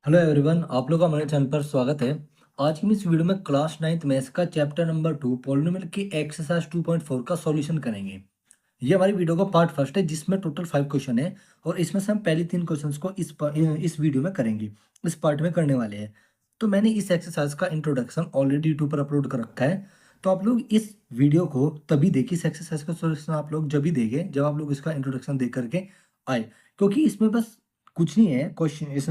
Hello everyone, आप लोग का हमारे चैनल पर स्वागत है। आज की इस वीडियो में क्लास 9th मैथ्स का चैप्टर नंबर 2 पॉलिनोमियल की एक्सरसाइज 2.4 का सॉल्यूशन करेंगे। ये हमारी वीडियो का पार्ट फर्स्ट है जिसमें टोटल 5 क्वेश्चन है और इसमें से हम पहली 3 क्वेश्चंस को इस वीडियो में करेंगे, इस पार्ट में करने वाले हैं। तो मैंने इस एक्सरसाइज का इंट्रोडक्शन ऑलरेडी यूट्यूब पर अपलोड कर रखा है। तो आप लोग इस वीडियो को तभी देखिए, इस एक्सरसाइज का सॉल्यूशन आप लोग जब भी देंगे जब आप लोग इसका इंट्रोडक्शन देख करके आए, क्योंकि इसमें बस कुछ नहीं है क्वेश्चन इस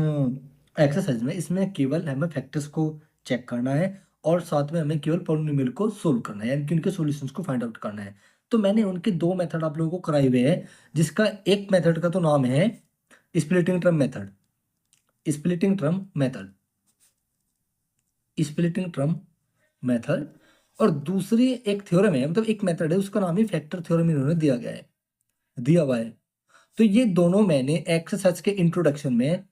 एक्सरसाइज में। इसमें केवल हमें फैक्टर्स को चेक करना है और साथ में हमें केवल पॉलिनोमियल को सोल्व करना है, यानी कि उनके सॉल्यूशंस को फाइंड आउट करना है। तो मैंने उनके दो मेथड आप लोगों को कराए हुए हैं, जिसका एक मेथड का तो नाम है splitting term method, splitting term method, splitting term method. और दूसरी एक थ्योरम है, मतलब एक मेथड है, उसका नाम ही फैक्टर थ्योरम इन्होंने दिया हुआ है। तो ये दोनों मैंने एक्सरसाइज के इंट्रोडक्शन में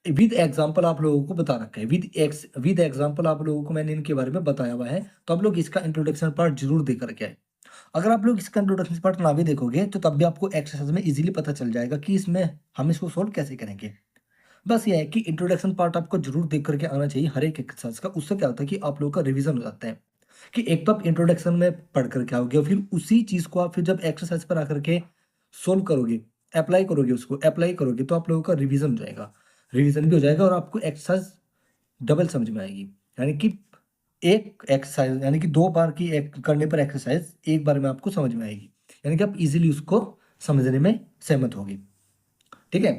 विद एग्जांपल आप लोगों को बता रखा है। विद एग्जांपल आप लोगों को मैंने इनके बारे में बताया हुआ है। तो आप लोग इसका इंट्रोडक्शन पार्ट जरूर देख करके आए। अगर आप लोग इसका इंट्रोडक्शन पार्ट ना भी देखोगे तो तब भी आपको एक्सरसाइज में इजीली पता चल जाएगा कि इसमें हम इसको सोल्व कैसे करेंगे। बस ये है कि इंट्रोडक्शन पार्ट आपको जरूर देख करके आना चाहिए हर एक एक्सरसाइज का। उससे क्या होता है कि आप लोगों का रिवीजन हो जाता है, कि एक तो आप इंट्रोडक्शन में पढ़ करके आओगे और फिर उसी चीज को आप फिर जब एक्सरसाइज पर आकर के सोल्व करोगे, अप्लाई करोगे तो आप लोगों का रिवीजन हो जाएगा, रिवीजन भी हो जाएगा और आपको एक्सरसाइज डबल समझ में आएगी। यानी कि एक एक्सरसाइज यानी कि दो बार की करने पर एक्सरसाइज एक बार में आपको समझ में आएगी, यानी कि आप इजीली उसको समझने में सहमत होगी। ठीक है,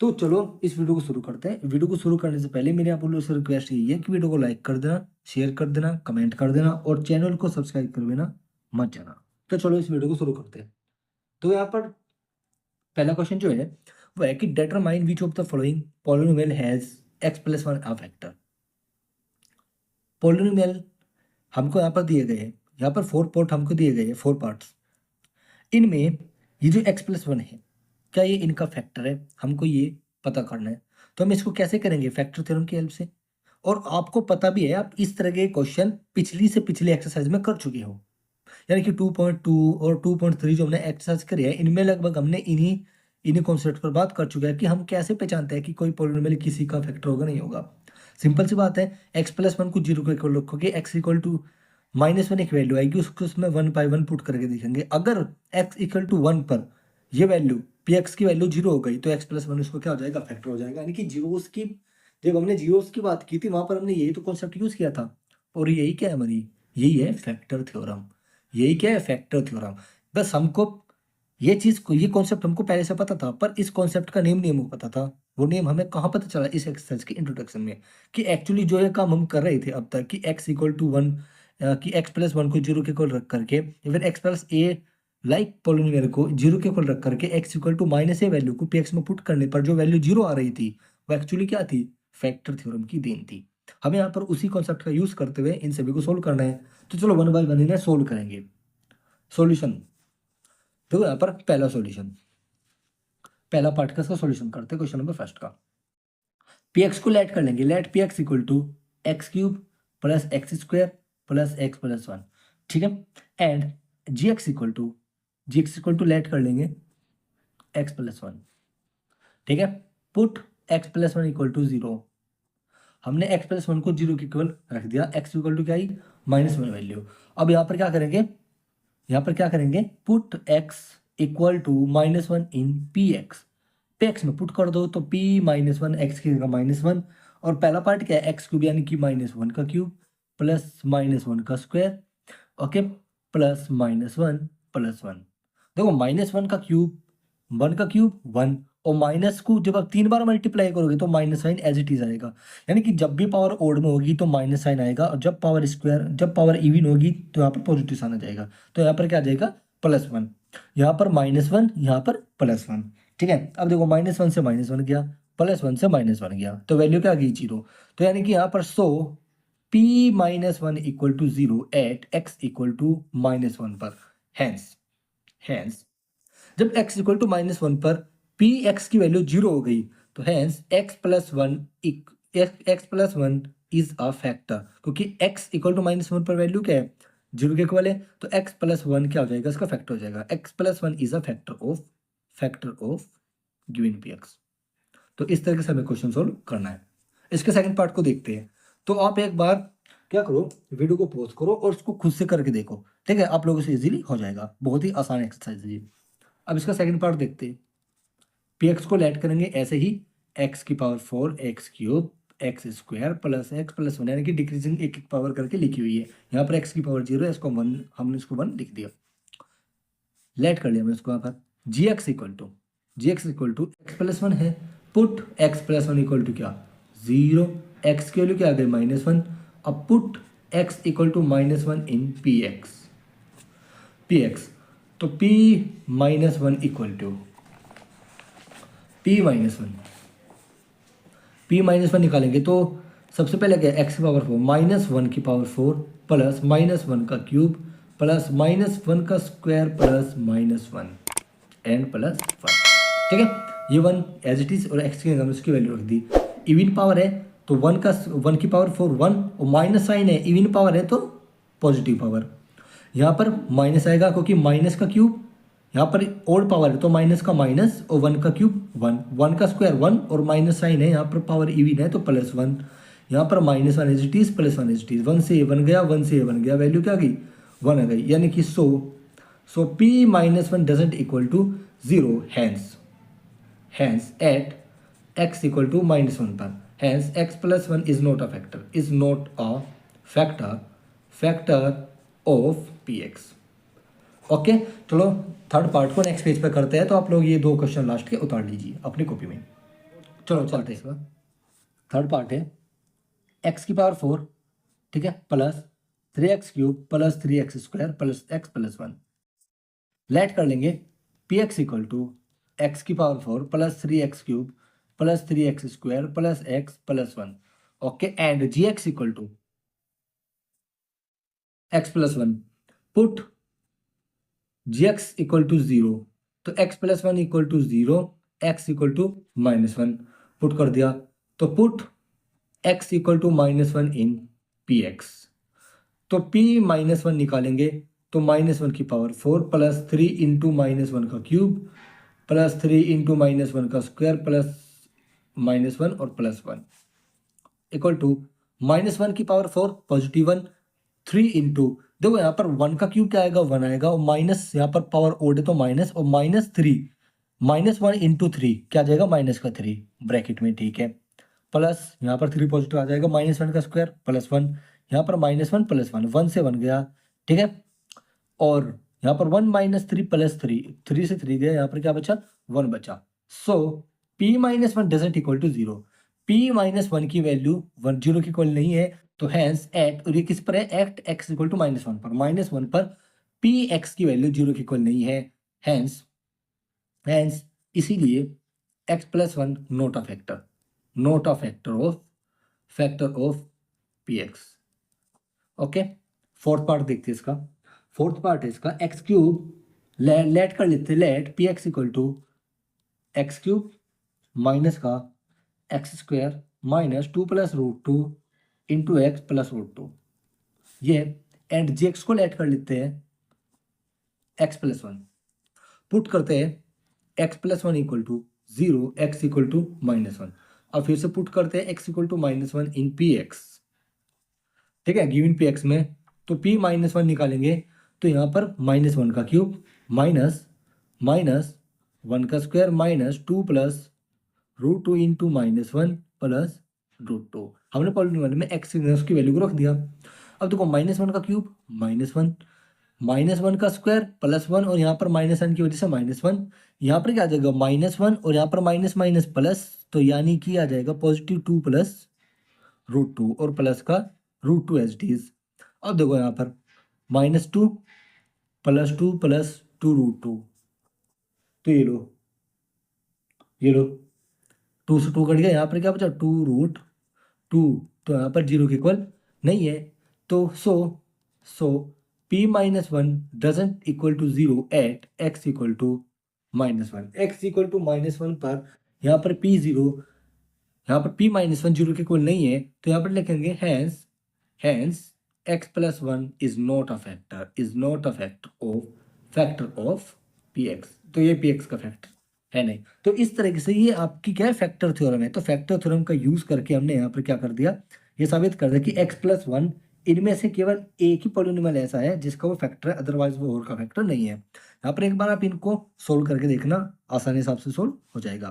तो चलो इस वीडियो को शुरू करते हैं। वीडियो को शुरू करने से पहले मेरी आप लोगों से रिक्वेस्ट यही है कि वीडियो को लाइक कर देना, शेयर कर देना, कमेंट कर देना और चैनल को सब्सक्राइब कर देना मत जाना। तो चलो इस वीडियो को शुरू करते हैं। तो यहाँ पर पहला क्वेश्चन जो है वो है कि determine which of the following polynomial has x plus one a factor. Polynomial हमको यहाँ पर दिए गए हैं, यहाँ पर 4 पार्ट हमको दिए गए हैं, 4 पार्ट्स। इनमें ये जो x प्लस वन है, क्या ये इनका फैक्टर है, हमको ये पता करना है। तो हम इसको कैसे करेंगे, फैक्टर थ्योरम की हेल्प से। और आपको पता भी है, आप इस तरह के क्वेश्चन पिछली से पिछली एक्सरसाइज में कर चुके हो। यानी कि 2.2 और 2.3 जो हमने एक्सरसाइज करी है, इनमें लगभग हमने इन्हीं इन्हीं कॉन्सेप्ट पर बात कर चुके हैं कि हम कैसे पहचानते हैं कि कोई पॉलिनोमियल किसी का फैक्टर होगा नहीं होगा। सिंपल सी बात है, एक्स प्लस वन को जीरो के इक्वल रखोगे, x equal to minus one एक वैल्यू आएगी, उसको उसमें वन बाय वन पुट करके देखेंगे। अगर एक्स इक्वल टू वन पर ये वैल्यू पी एक्स की वैल्यू जीरो हो गई तो एक्स प्लस वन उसको क्या हो जाएगा, फैक्टर हो जाएगा। यानी कि जीरोस की, जब हमने जीरोस की बात की थी वहां पर हमने यही तो कॉन्सेप्ट यूज किया था। और यही क्या है हमारी, यही है फैक्टर थ्योरम। यही क्या है, फैक्टर थ्योरम। बस हमको ये चीज को, ये कॉन्सेप्ट हमको पहले से पता था, पर इस कॉन्सेप्ट का नेम नहीं हमको पता था। वो नेम हमें कहाँ पता चला, इस एक्सरसाइज के इंट्रोडक्शन में, कि एक्चुअली जो ये काम हम कर रहे थे अब तक, कि एक्स इक्वल टू वन, कि एक्स प्लस वन को जीरो के इक्वल रख करके या फिर x plus a like polynomial को जीरो के इक्वल रख करके x equal to minus a value को पी एक्स में पुट करने पर जो वैल्यू जीरो आ रही थी, वो एक्चुअली क्या थी, फैक्टर थ्योरम की देन थी। हमें यहाँ पर उसी कॉन्सेप्ट का यूज करते हुए इन सभी को सोल्व करना है। तो चलो वन बाय वन इन्हें सोल्व करेंगे। सॉल्यूशन देखो, यहाँ पर पहला सॉल्यूशन, पहला पार्ट का इसका सॉल्यूशन करते हैं, क्वेश्चन नंबर फर्स्ट का। पी एक्स को लेट कर लेंगे, let p x equal to x cube plus x square plus x plus one. ठीक है, and g x equal to let कर लेंगे एक्स प्लस वन। ठीक है, put x plus one equal to zero. हमने x plus one को zero के equal रख दिया, एक्स इक्वल टू क्या आई, माइनस वन वैल्यू। अब यहाँ पर क्या करेंगे, यहाँ पर क्या करेंगे, put x equal to minus one in P x. पे एक्स में पुट कर दो तो पी माइनस वन, एक्स की जगह माइनस वन। और पहला पार्ट क्या है, एक्स क्यूब यानी कि माइनस वन का क्यूब प्लस माइनस वन का square, okay, plus minus one plus one. देखो माइनस वन का क्यूब, वन का क्यूब वन, और माइनस को जब आप 3 बार मल्टीप्लाई करोगे तो minus sign as it is आएगा। यानी कि जब भी पावर ओड में होगी तो माइनस साइन आएगा, और जब पावर इवन होगी तो यहाँ पर पॉजिटिव साइन आ जाएगा। तो यहाँ पर क्या आ जाएगा, प्लस वन, यहाँ पर माइनस वन, यहाँ पर प्लस वन। ठीक है, अब देखो माइनस वन से माइनस वन गया, प्लस वन से माइनस वन गया, तो वैल्यू क्या आ गई, जीरो। तो यानी कि यहाँ पर p minus one equal to zero at x equal to minus one पर। हैंस हैंस जब x equal to minus one पर पी एक्स की वैल्यू जीरो हो गई, तो hence x plus one is a factor, क्योंकि x equal to minus one पर value क्या है, जीरो के इक्वल है, तो x प्लस वन क्या हो जाएगा, इसका फैक्टर हो जाएगा। x plus one is a factor of given P x. तो इस तरीके से हमें क्वेश्चन सोल्व करना है। इसके सेकंड पार्ट को देखते हैं। तो आप एक बार क्या करो, वीडियो को पॉज करो और उसको खुद से करके देखो, ठीक है, आप लोगों से इजीली हो जाएगा, बहुत ही आसान एक्सरसाइज है ये। अब इसका सेकंड पार्ट देखते हैं। पी एक्स को लेट करेंगे ऐसे ही, एक्स की power 4 x cube x square plus x plus 1, यानी कि डिक्रीजिंग एक एक पावर करके लिखी हुई है। यहाँ पर एक्स की पावर 0 है, इसको 1, हमने इसको 1 लिख दिया, लेट कर लिया मैं इसको। यहाँ पर g x equal to x plus 1 है, put x plus 1 equal to क्या 0, एक्स की वैल्यू क्या आ गई -1। अब put x equal to -1 in P x, तो p -1 equal to p minus one निकालेंगे तो सबसे पहले क्या, एक्स की पावर 4 -1 की पावर 4 प्लस -1 का क्यूब प्लस -1 का स्क्वायर प्लस -1 एंड प्लस 1, ठीक है। ये 1 एज इट इज और एक्स की हमने उसकी वैल्यू रख दी। इवन पावर है तो 1 की पावर 4 1 और माइनस साइन है, इवन पावर है तो पॉजिटिव पावर। यहाँ पर माइनस आएगा क्योंकि माइनस का क्यूब, यहाँ पर ओड पावर है तो माइनस का माइनस और 1 का क्यूब 1, 1 का स्क्वायर 1 और माइनस साइन है, यहाँ पर पावर इवन है तो +1। यहाँ पर -1 as it is +1 as it is, 1 से A1 गया, 1 से A1 गया, वैल्यू क्या गई 1 आ गई, यानी कि so p -1 doesn't equal to 0, hence at x equal to -1 पर, hence x plus 1 is not a factor of px। Okay, चलो थर्ड पार्ट को नेक्स्ट पेज पर करते हैं। तो आप लोग ये 2 क्वेश्चन लास्ट के उतार लीजिए अपनी कॉपी में। चलो चलते हैं, थर्ड पार्ट है एक्स की पावर 4, ठीक है, plus 3x cube plus 3x square plus x plus 1, let कर लेंगे p x equal to x की power 4 plus 3x cube plus 3x square plus x plus 1, okay, and g x equal to x plus 1, put g x equal to 0, तो x plus 1 equal to 0, x equal to -1 put कर दिया, तो put x equal to -1 in P x, तो p -1 निकालेंगे तो -1 की power 4 plus 3 into -1 का cube plus 3 into -1 का स्क्वायर प्लस -1 और +1 इक्वल टू -1 की पावर 4 पॉजिटिव 1, 3 इंटू, देखो यहाँ पर 1 का क्यूब क्या आएगा 1 आएगा, और माइनस यहाँ पर पावर ओड है तो माइनस, और -3 -1 इंटू 3 क्या आ जाएगा -3 ब्रैकेट में, ठीक है, प्लस यहाँ पर 3 पॉजिटिव आ जाएगा, -1 का स्क्वायर +1, यहाँ पर -1 +1, 1 से 1 गया, ठीक है, और यहाँ पर 1 -3 + 3, 3 से 3 गया, यहाँ पर क्या बचा 1 बचा। So p -1 doesn't equal to 0, p -1 की वैल्यू 1 0 की इक्वल नहीं है, तो हैंस एट, और ये किस पर है, एट x इक्वल टू -1 पर, -1 पर p x की वैल्यू 0 की इक्वल नहीं है, हैंस इसीलिए x plus 1 not a factor of px। Okay, fourth part देखते हैं इसका। फोर्थ पार्ट है इसका एक्स क्यूब, लेट कर लेते, let p x equal to x cube minus का x square minus 2 + √2 into x plus √2, ये एंड जी एक्स को लेट कर लेते हैं एक्स प्लस 1, पुट करते हैं x plus 1 equal to 0, x equal to -1, अब फिर से पुट करते हैं x equal to -1 in P x, ठीक है, गिवन पी एक्स में, तो p -1 निकालेंगे तो यहाँ पर -1 का क्यूब माइनस 1 का स्क्वायर माइनस 2 + √2 इंटू -1 प्लस √2, हमने पॉलिनोमियल में x की वैल्यू को रख दिया। अब देखो -1 का क्यूब -1 का स्क्वायर +1, और यहाँ पर -1 की वजह से -1, यहाँ पर क्या आ जाएगा -1 और यहाँ पर माइनस माइनस प्लस, तो यानी कि आ जाएगा +2 + √2 और प्लस का √2 एज इट इज। अब देखो यहाँ पर -2 + 2 + 2 √2, तो ये लो 2 से 2 कट गया, यहाँ पर क्या बचा 2 √2, तो यहाँ पर 0 के इक्वल नहीं है, तो so p -1 doesn't equal to 0 at x equal to -1, x equal to -1 पर यहाँ पर p0, यहाँ पर p -1 0 के इक्वल नहीं है, तो यहाँ पर लिखेंगे hence x plus 1 is not a factor of px, तो ये px का फैक्टर, है नहीं। तो इस तरीके से ये आपकी क्या है, फैक्टर थ्योरम है। तो फैक्टर थ्योरम का यूज करके हमने यहाँ पर क्या कर दिया, ये साबित कर दिया कि x+1 इनमें से केवल एक ही पॉलिनोमियल ऐसा है जिसका वो फैक्टर है, अदरवाइज वो और का फैक्टर नहीं है। यहाँ पर एक बार आप इनको सोल्व करके देखना, आसानी हिसाब से सोल्व हो जाएगा।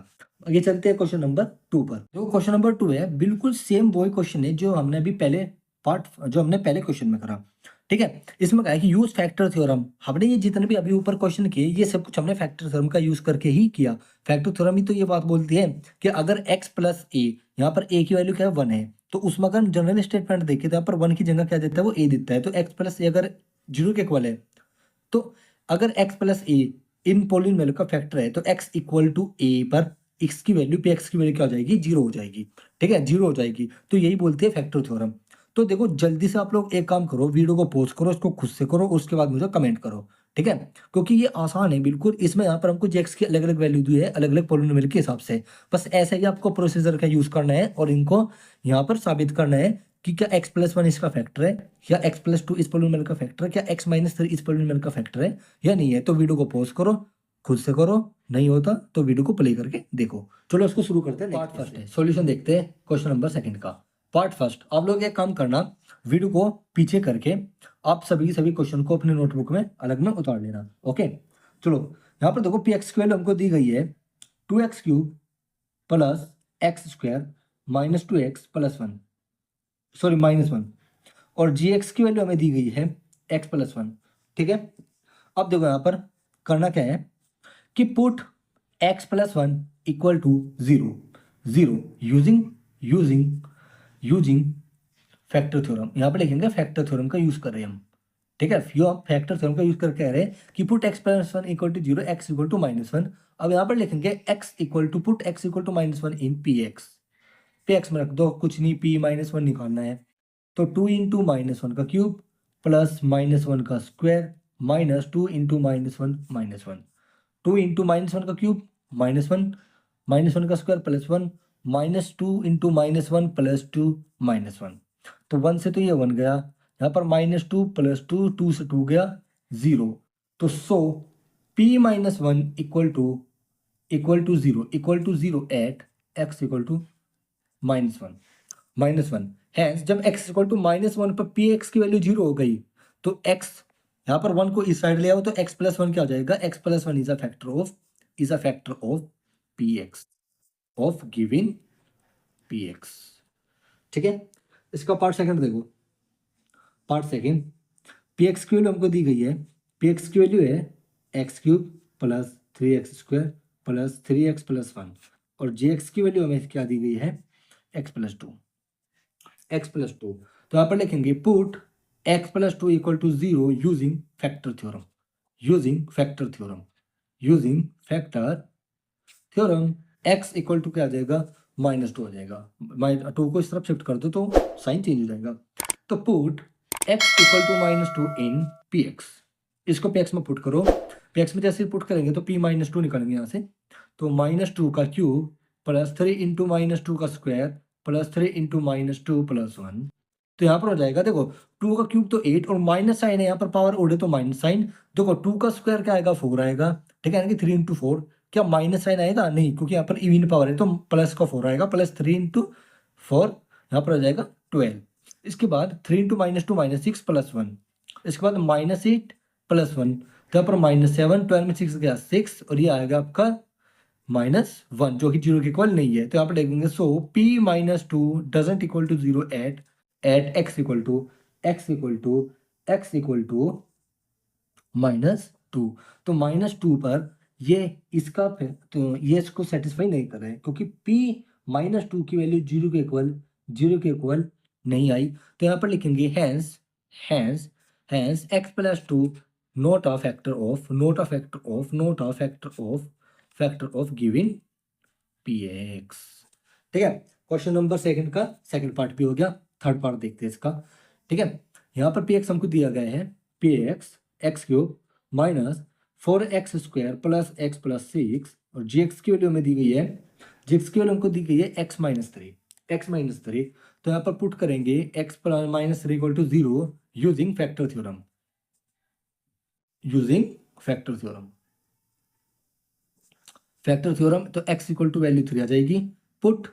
आगे चलते हैं क्वेश्चन नंबर 2 पर। जो क्वेश्चन नंबर 2 है बिल्कुल सेम वही क्वेश्चन है जो हमने अभी पहले क्वेश्चन में करा। ठीक है, इसमें कहा है कि यूज फैक्टर थ्योरम। हमने ये जितने भी अभी ऊपर क्वेश्चन किए ये सब कुछ हमने फैक्टर थ्योरम का यूज करके ही किया। फैक्टर थ्योरम ही तो ये बात बोलती है कि अगर x+a, यहाँ पर a की वैल्यू क्या है 1 है, तो उसमें अगर जनरल स्टेटमेंट देखे तो यहाँ पर 1 की जगह क्या देता है, वो a देता है। तो x+a अगर 0 के इक्वल है, तो अगर x+a इन पॉलिनोमियल का फैक्टर है, तो x इक्वल टू a पर x की वैल्यू px की वैल्यू क्या हो जाएगी, 0 हो जाएगी। ठीक है, 0 हो जाएगी। तो यही बोलते हैं फैक्टर थ्योरम। तो देखो जल्दी से आप लोग एक काम करो, वीडियो को पॉज करो, इसको खुद से करो, उसके बाद मुझे कमेंट करो। ठीक है, क्योंकि ये आसान है बिल्कुल। इसमें यहाँ पर हमको x की अलग अलग वैल्यू दी है, अलग अलग पॉलिनोमियल के हिसाब से। बस ऐसे ही आपको प्रोसीजर का यूज करना है और इनको यहाँ पर साबित करना है कि क्या x+1 इसका फैक्टर है, या x+2 इस पॉलिनोमियल का फैक्टर है, क्या x-3 इस पॉलिनोमियल का फैक्टर है या नहीं है। तो वीडियो को पॉज करो, खुद से करो, नहीं होता तो वीडियो को प्ले करके देखो। चलो इसको शुरू करते हैं। पार्ट फर्स्ट है, सॉल्यूशन देखते हैं क्वेश्चन नंबर 2 का। पार्ट फर्स्ट, आप लोग एक काम करना, वीडियो को पीछे करके आप सभी क्वेश्चन को अपने नोटबुक में अलग में उतार लेना। ओके, चलो यहाँ पर देखो पी एक्स की वैल्यू हमको दी गई है 2x³ plus x² minus 2x plus 1, sorry -1, और gx की वैल्यू हमें दी गई है x+1। ठीक है, अब देखो यहाँ पर करना क्या है कि put x+1 equal to 0 0 using factor theorem. यहाँ पर लिखेंगे फैक्टर थ्योरम का यूज कर रहे हैं हम। ठीक है, फैक्टर थ्योरम का यूज करके कह रहे हैं कि put x+1 equal to 0 x equal to -1। अब यहाँ पर लिखेंगे x equal to put x equal to -1 in px में रख दो, कुछ नहीं, p-1 निकालना है। तो 2 इंटू -1 का क्यूब प्लस -1 का स्क्वायर माइनस 2 इंटू -1 2 इंटू -1 का क्यूब -1 का स्क्वायर प्लस 1 -2 इंटू -1 प्लस 2 -1। तो 1 से तो ये 1 गया, यहाँ पर -2 प्लस 2, 2 से 2 गया 0। तो so p-1 equal to 0 at x equal to -1 hence जब x इक्वल टू -1 पर px की वैल्यू 0 हो गई, तो x यहाँ पर 1 को इस साइड ले आओ तो x+1 क्या हो जाएगा, x+1 is a factor of px of given px। ठीक है, इसका पार्ट सेकंड देखो। पार्ट सेकंड, px की वैल्यू हमको दी गई है, px की वैल्यू है x³ plus 3x² plus 3x plus 1, और gx की वैल्यू हमें क्या दी गई है, x+2। तो यहाँ पर लिखेंगे put x+2 equal to 0 using factor theorem x equal to क्या आ जाएगा, -2 आ जाएगा। 2 को इस तरफ शिफ्ट कर दो तो साइन चेंज हो जाएगा। तो put x equal to -2 in px, इसको px में पुट करो। px में जैसे पुट करेंगे तो p-2 निकलेंगे यहाँ से। तो -2 का क्यूब प्लस 3 इंटू -2 का स्क्वायर प्लस 3 इंटू -2 प्लस 1। तो यहाँ पर हो जाएगा, देखो 2 का क्यूब तो 8 और माइनस साइन है, यहाँ पर पावर ओड है तो माइनस साइन। देखो 2 का स्क्वायर क्या आएगा, 4 आएगा। ठीक है, यानी कि 3 इंटू 4, क्या माइनस साइन आएगा, नहीं, क्योंकि यहाँ पर इवन पावर है तो प्लस का 4 आएगा, प्लस 3 इंटू 4 यहाँ पर हो जाएगा 12। इसके बाद 3 इंटू -2 -6 प्लस 1, इसके बाद -8 प्लस 1, तो यहाँ पर -7, 12 में 6 गया 6, और ये आएगा आपका -1 जो कि 0 के इक्वल नहीं है। तो यहाँ पर देखेंगे so p-2 doesn't equal to 0 at x equal to -2। तो -2 पर ये इसका तो ये इसको सेटिस्फाई नहीं कर रहे हैं, क्योंकि p-2 की वैल्यू 0 के इक्वल नहीं आई। तो यहाँ पर लिखेंगे hence x+2 not a factor of given px। ठीक है, क्वेश्चन नंबर सेकंड का सेकंड पार्ट भी हो गया। थर्ड पार्ट देखते हैं इसका। ठीक है, यहाँ पर px हमको दिया गया है px x³ minus 4x² plus x plus 6, और gx की वैल्यू हमें दी गई है, gx की वैल्यू हमको दी गई है x-3। तो यहाँ पर पुट करेंगे x -3 equal to 0 using factor theorem. Factor theorem, तो x इक्वल टू वैल्यू 3 आ जाएगी, put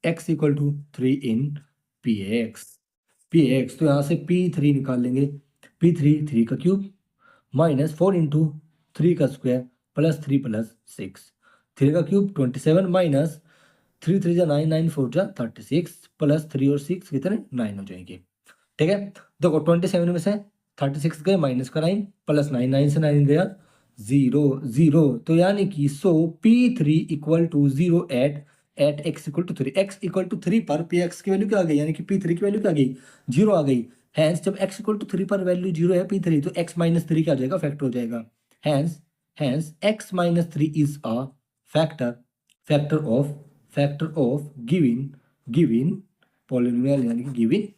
x equal to 3 in px, तो यहाँ से p3 निकाल लेंगे, p3 3 का क्यूब माइनस 4 इंटू 3 का स्क्वायर प्लस 3 प्लस 6, 3 का क्यूब 27 माइनस 3 3 जा 9, 9 4 जा 36 प्लस 3 और 6 कितने 9 हो जाएंगे। ठीक है, देखो 27 में से 36 गए माइनस का 9 प्लस 9, 9 से 9 गया 0 0, तो यानी कि so p3 equal to 0 at x equal to 3, x equal to 3 पर px की वैल्यू क्या आ गई, यानी कि p3 की वैल्यू क्या आ गई 0 आ गई। हैंस जब x इक्वल टू 3 पर वैल्यू 0 है p3, तो x माइनस 3 क्या आ जाएगा, फैक्टर हो जाएगा। Hence x minus 3 is a factor of given polynomial, यानी कि given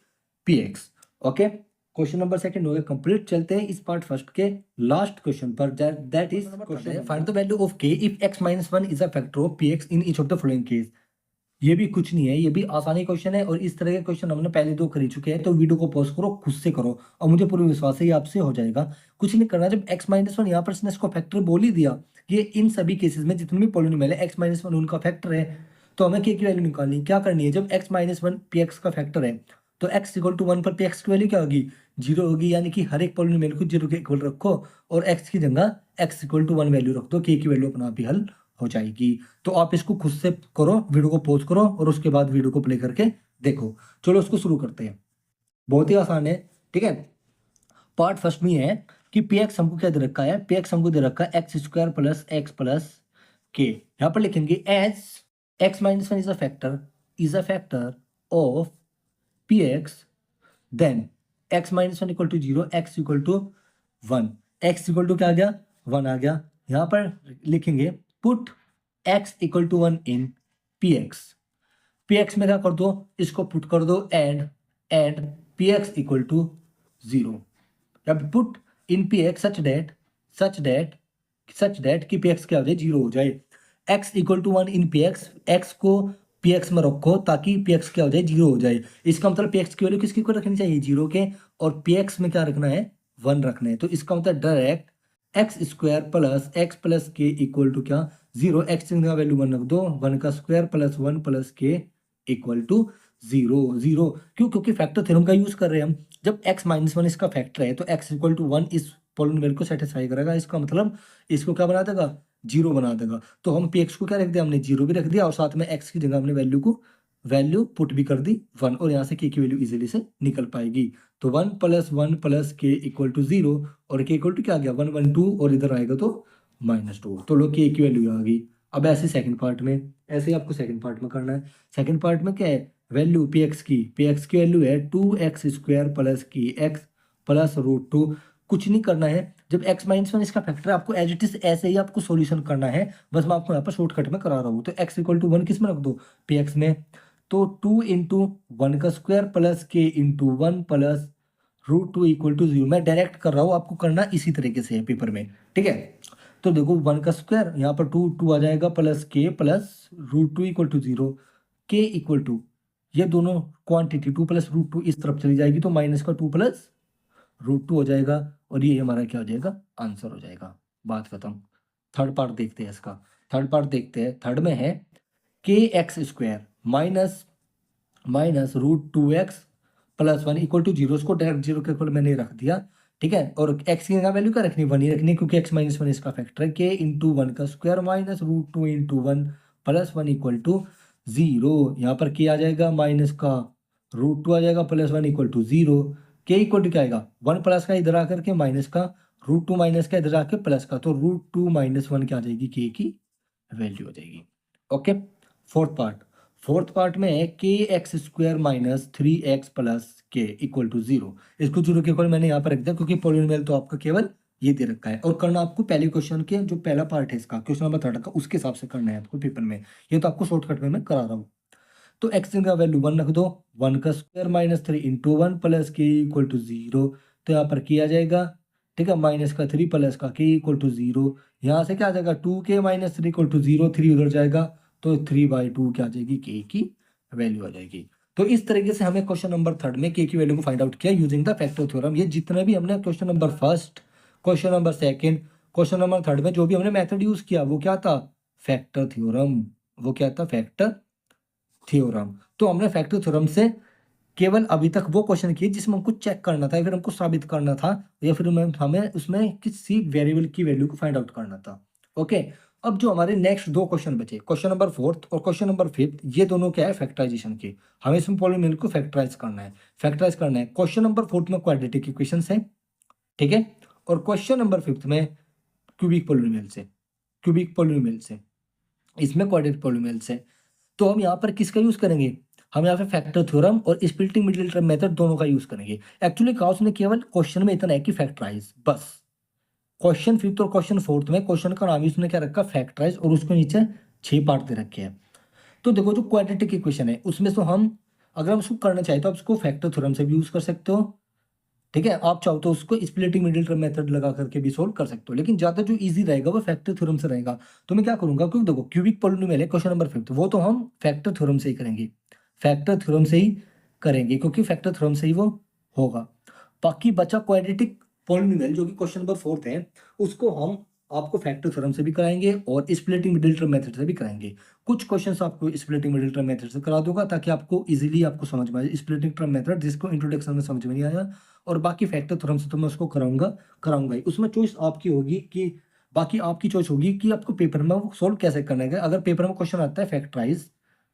px। Okay, question number second हो गया कंप्लीट। चलते हैं इस पार्ट फर्स्ट के लास्ट क्वेश्चन पर, that is question find the value of k if x minus 1 is a factor of px in each of the following case. ये भी कुछ नहीं है, ये भी आसानी क्वेश्चन है, और इस तरह के क्वेश्चन हमने पहले 2 कर ही चुके हैं, तो वीडियो को पॉज करो, खुद से करो, और मुझे पूरा विश्वास है ये आपसे हो जाएगा। कुछ नहीं करना, जब x माइनस 1 यहाँ पर इसने इसको फैक्टर बोल ही दिया, ये इन सभी केसेस में जितने भी पॉलिनोमियल है x माइनस 1 उनका फैक्टर है, तो हमें k की वैल्यू निकालनी है। क्या करनी है, जब x माइनस 1 px का फैक्टर है, तो x इक्वल टू 1 पर px की वैल्यू क्या होगी 0 होगी, यानी कि हर एक पॉलिनोमियल को 0 के इक्वल रखो, और x की जगह x इक्वल टू 1 वैल्यू रख दो, k की वैल्यू अपना आप ही हल हो जाएगी। तो आप इसको खुद से करो, वीडियो को पॉज करो और उसके बाद वीडियो को प्ले करके देखो। चलो उसको शुरू करते हैं, बहुत ही आसान है। ठीक है, पार्ट फर्स्ट में है कि px हमको क्या दे रखा है, px हमको दे रखा है एक्स स्क्वायर प्लस के। यहाँ पर लिखेंगे as x minus 1 is a factor of px, then x minus 1 equal to 0, x equal to 1, x equal to क्या आ गया 1 आ गया। यहाँ पर लिखेंगे put x equal to 1 in px में क्या कर दो, इसको पुट कर दो एंड px इक्वल टू 0। अब put in px such that कि px क्या हो जाए 0 हो जाए। x equal to 1 in px, x को px में रखो ताकि px क्या हो जाए 0 हो जाए। इसका मतलब px की वैल्यू किसकी को रखनी चाहिए 0 के, और px में क्या रखना है 1 रखना है। तो इसका मतलब डायरेक्ट एक्स स्क्वायर प्लस के इक्वल टू क्या 0, एक्स का वैल्यू 1 रख दो, 1 का स्क्वायर प्लस 1 प्लस के इक्वल टू 0। क्यों, क्योंकि फैक्टर थ्योरम का यूज कर रहे हैं हम। जब x माइनस 1 इसका फैक्टर है, तो x इक्वल टू 1 इस पॉलिनोमियल को सेटिस्फाई करेगा, इसका मतलब इसको क्या बना देगा 0 बना देगा। तो हम px को क्या रख दिया हमने 0 भी रख दिया, और साथ में x की जगह हमने वैल्यू पुट भी कर दी 1, और यहाँ से k की वैल्यू इजीली से निकल पाएगी। तो 1 प्लस के इक्वल टू 0, और के इक्वल टू क्या आ गया 1 1 2, और इधर आएगा तो -2, तो लो के की वैल्यू आ गई। अब ऐसे सेकंड पार्ट में, ऐसे आपको सेकंड पार्ट में करना है। सेकंड पार्ट में क्या है, वैल्यू px की वैल्यू है 2x स्क्वायर प्लस की x प्लस √2। कुछ नहीं करना है, जब x माइनस 1 इसका फैक्टर है, आपको एज इट इज ऐसे ही आपको सॉल्यूशन करना है, बस मैं आपको यहाँ पर शॉर्टकट में करा रहा हूँ। तो x इक्वल टू 1 किस में रख दो px में, तो 2 इंटू 1 का स्क्वायर प्लस के इंटू 1 प्लस √2 इक्वल टू 0। मैं डायरेक्ट कर रहा हूँ, आपको करना इसी तरीके से है पेपर में। ठीक है, तो देखो 1 का स्क्वायर यहाँ पर 2 आ जाएगा प्लस के प्लस √2 इक्वल टू 0, के इक्वल टू ये दोनों क्वांटिटी 2 प्लस √2 इस तरफ चली जाएगी, तो माइनस का 2 प्लस √2 हो जाएगा, और ये हमारा क्या हो जाएगा आंसर हो जाएगा। बात खत्म। थर्ड पार्ट देखते हैं इसका। थर्ड में है के X square minus √2x plus 1 equal to 0, उसको डायरेक्ट 0 के इक्वल मैंने रख दिया। ठीक है, और x की जगह वैल्यू क्या रखनी 1 ही रखनी, क्योंकि x माइनस 1 इसका फैक्टर है। के इंटू 1 का square minus √2 into 1 plus 1 equal to 0। यहाँ पर के आ जाएगा माइनस का √2 आ जाएगा प्लस 1 इक्वल टू 0। के इक्वल टू क्या आएगा 1 प्लस का इधर आकर के माइनस का, √2 माइनस का इधर आके प्लस का, तो √2 माइनस 1 क्या आ जाएगी के की वैल्यू हो जाएगी। ओके, फोर्थ पार्ट में है के X square minus 3x plus के इक्वल टू 0। इसको 0 के इक्वल मैंने यहाँ पर रख दिया, क्योंकि पॉलिनोमियल तो आपका केवल ये दे रखा है, और करना आपको पहले क्वेश्चन के जो पहला पार्ट है इसका क्वेश्चन नंबर 3 का, उसके हिसाब से करना है आपको पेपर में। ये तो आपको शॉर्टकट में मैं करा रहा हूँ। तो एक्स का वैल्यू 1 रख दो, 1 का स्क्वायर माइनस 3 इंटू 1 प्लस के इक्वल टू 0, तो यहाँ पर किया जाएगा। ठीक है, माइनस का 3 प्लस का के इक्वल टू 0, यहाँ से क्या आ जाएगा 2k माइनस 3 इक्वल टू 0, 3 उधर जाएगा, तो 3/2 क्या आ जाएगी के की वैल्यू आ जाएगी। तो इस तरीके से हमें क्वेश्चन नंबर 3 में के की वैल्यू को फाइंड आउट किया यूजिंग द फैक्टर थ्योरम। ये जितने भी हमने question number 1, question number 2, question number 3 में जो भी हमने मेथड यूज किया वो क्या था फैक्टर थ्योरम। वो क्या था? Factor theorem. तो हमने फैक्टर थ्योरम से केवल अभी तक वो क्वेश्चन किए जिसमें हमको चेक करना था या फिर हमको साबित करना था या फिर हमें उसमें किसी वेरिएबल की वैल्यू को फाइंड आउट करना था। ओके, अब जो हमारे नेक्स्ट दो क्वेश्चन बचे, क्वेश्चन नंबर 4 और क्वेश्चन नंबर 5, ये दोनों क्या है? फैक्टराइजेशन के। हमें इसमें पॉलिनोमियल को फैक्टराइज करना है। क्वेश्चन नंबर 4 में क्वाड्रेटिक इक्वेशंस है, ठीक है, और क्वेश्चन नंबर 5 में क्यूबिक पॉलिनोमियल से इसमें क्वाड्रेटिक पॉलिनोमियल से। तो हम यहाँ पर किसका यूज करेंगे? हम यहाँ पे फैक्टर थ्योरम और स्प्लिटिंग मिडिल टर्म मेथड दोनों का यूज करेंगे। एक्चुअली कहा उसने केवल क्वेश्चन में इतना है कि फैक्टराइज, बस। क्वेश्चन 5 और क्वेश्चन 4 में क्वेश्चन का नाम ही उसने क्या रखा? फैक्टराइज, और उसके नीचे 6 पार्ट दे रखे हैं। तो देखो जो क्वाड्रेटिक इक्वेशन है उसमें तो हम अगर हम उसको करना चाहे तो आप उसको फैक्टर थ्योरम से भी यूज कर सकते हो, ठीक है। आप चाहो तो उसको स्प्लिटिंग मिडिल टर्म मेथड लगा करके भी सोल्व कर सकते हो, लेकिन ज्यादा जो इजी रहेगा वो फैक्टर थ्योरम से रहेगा। तो मैं क्या करूंगा, क्योंकि देखो क्यूबिक पॉलिनोमियल है क्वेश्चन नंबर 5, वो तो हम फैक्टर थ्योरम से ही करेंगे, क्योंकि फैक्टर थ्योरम से ही वो होगा। बाकी बचा क्वाड्रेटिक पॉलिनोमियल जो कि क्वेश्चन नंबर 4 है, उसको हम आपको फैक्टर थ्योरम से भी कराएंगे और स्प्लिटिंग मिडिल टर्म मेथड से भी कराएंगे। कुछ क्वेश्चंस आपको स्प्लिटिंग मिडिल टर्म मेथड से करा दूंगा ताकि आपको इजीली आपको समझ में आए स्प्लिटिंग टर्म मेथड, जिसको इंट्रोडक्शन में समझ में नहीं आया। और बाकी फैक्टर थ्योरम से तो मैं उसको कराऊंगा ही। उसमें चॉइस आपकी होगी कि बाकी आपकी चॉइस होगी कि आपको पेपर में वो सोल्व कैसे करना है। अगर पेपर में क्वेश्चन आता है फैक्टराइज,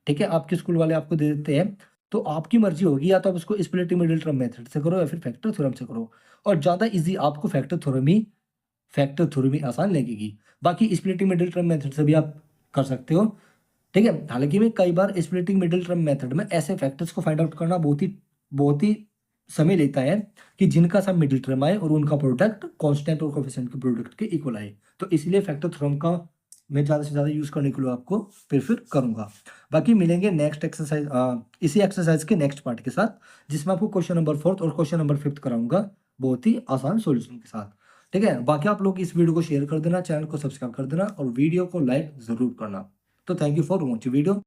ठीक है, आपके स्कूल वाले आपको दे देते हैं, तो आपकी मर्जी होगी, या तो आप उसको स्प्लिटिंग मिडिल टर्म मेथड से करो या फिर फैक्टर थ्योरम से करो। और ज्यादा इजी आपको फैक्टर थ्योरम ही आसान लगेगी। बाकी स्प्लिटिंग मिडिल टर्म मेथड से भी आप कर सकते हो, ठीक है। हालांकि मैं कई बार स्प्लिटिंग मिडिल टर्म मेथड में ऐसे फैक्टर्स को फाइंड आउट करना बहुत ही समय लेता है कि जिनका सब मिडिल टर्म आए और उनका प्रोडक्ट कांस्टेंट और कोएफिशिएंट के प्रोडक्ट के इक्वल आए। तो इसलिए फैक्टर थ्योरम का मैं ज़्यादा से ज़्यादा यूज़ करने के लिए आपको प्रेफर करूंगा। बाकी मिलेंगे नेक्स्ट एक्सरसाइज, इसी एक्सरसाइज के नेक्स्ट पार्ट के साथ, जिसमें आपको क्वेश्चन नंबर 4 और क्वेश्चन नंबर 5 कराऊंगा बहुत ही आसान सॉल्यूशन के साथ, ठीक है। बाकी आप लोग इस वीडियो को शेयर कर देना, चैनल को सब्सक्राइब कर देना और वीडियो को लाइक जरूर करना। तो thank you for watching video.